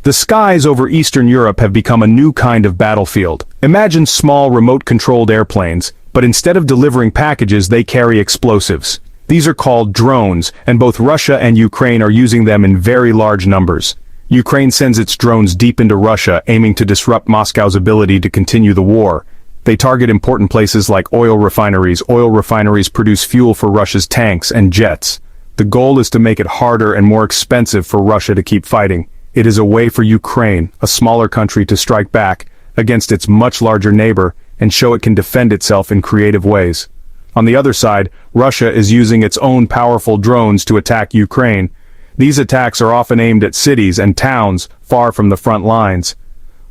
The skies over Eastern Europe have become a new kind of battlefield. Imagine small remote-controlled airplanes, but instead of delivering packages they carry explosives. These are called drones, and both Russia and Ukraine are using them in very large numbers. Ukraine sends its drones deep into Russia, aiming to disrupt Moscow's ability to continue the war. They target important places like oil refineries. Oil refineries produce fuel for Russia's tanks and jets. The goal is to make it harder and more expensive for Russia to keep fighting. It is a way for Ukraine, a smaller country, to strike back against its much larger neighbor and show it can defend itself in creative ways. On the other side, Russia is using its own powerful drones to attack Ukraine. These attacks are often aimed at cities and towns far from the front lines.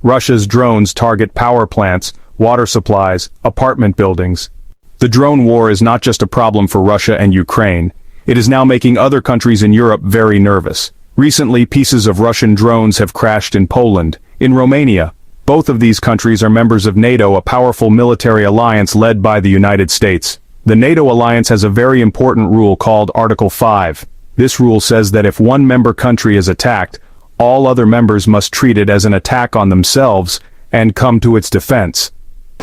Russia's drones target power plants, water supplies, apartment buildings. The drone war is not just a problem for Russia and Ukraine. It is now making other countries in Europe very nervous. Recently, pieces of Russian drones have crashed in Poland, in Romania. Both of these countries are members of NATO, a powerful military alliance led by the United States. The NATO alliance has a very important rule called Article 5. This rule says that if one member country is attacked, all other members must treat it as an attack on themselves and come to its defense.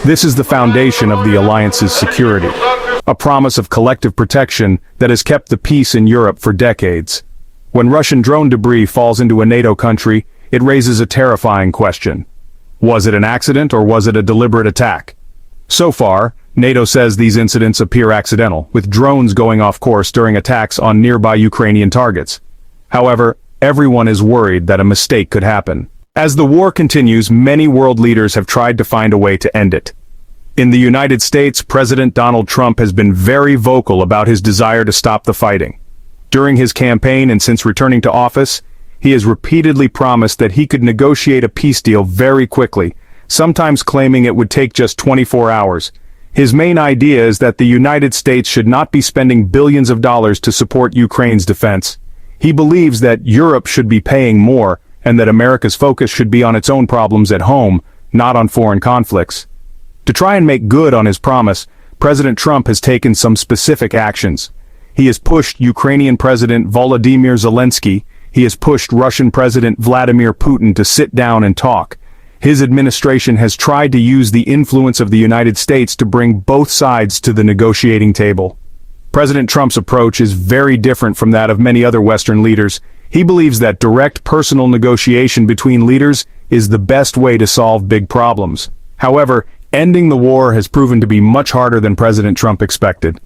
This is the foundation of the alliance's security, a promise of collective protection that has kept the peace in Europe for decades. When Russian drone debris falls into a NATO country, it raises a terrifying question. Was it an accident or was it a deliberate attack? So far, NATO says these incidents appear accidental, with drones going off course during attacks on nearby Ukrainian targets. However, everyone is worried that a mistake could happen. As the war continues, many world leaders have tried to find a way to end it. In the United States, President Donald Trump has been very vocal about his desire to stop the fighting. During his campaign and since returning to office, he has repeatedly promised that he could negotiate a peace deal very quickly, sometimes claiming it would take just 24 hours. His main idea is that the United States should not be spending billions of dollars to support Ukraine's defense. He believes that Europe should be paying more, and that America's focus should be on its own problems at home, not on foreign conflicts. To try and make good on his promise, President Trump has taken some specific actions. He has pushed Ukrainian President Volodymyr Zelensky. He has pushed Russian President Vladimir Putin to sit down and talk. His administration has tried to use the influence of the United States to bring both sides to the negotiating table. President Trump's approach is very different from that of many other Western leaders. He believes that direct personal negotiation between leaders is the best way to solve big problems. However, ending the war has proven to be much harder than President Trump expected.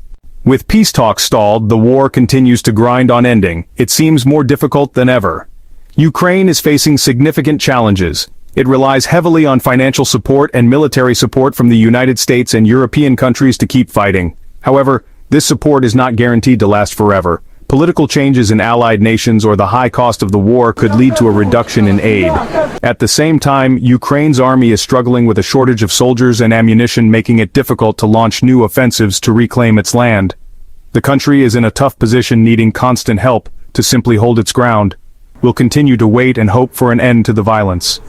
With peace talks stalled, the war continues to grind on ending. It seems more difficult than ever. Ukraine is facing significant challenges. It relies heavily on financial support and military support from the United States and European countries to keep fighting. However, this support is not guaranteed to last forever. Political changes in allied nations or the high cost of the war could lead to a reduction in aid. At the same time, Ukraine's army is struggling with a shortage of soldiers and ammunition, making it difficult to launch new offensives to reclaim its land. The country is in a tough position, needing constant help to simply hold its ground. We'll continue to wait and hope for an end to the violence.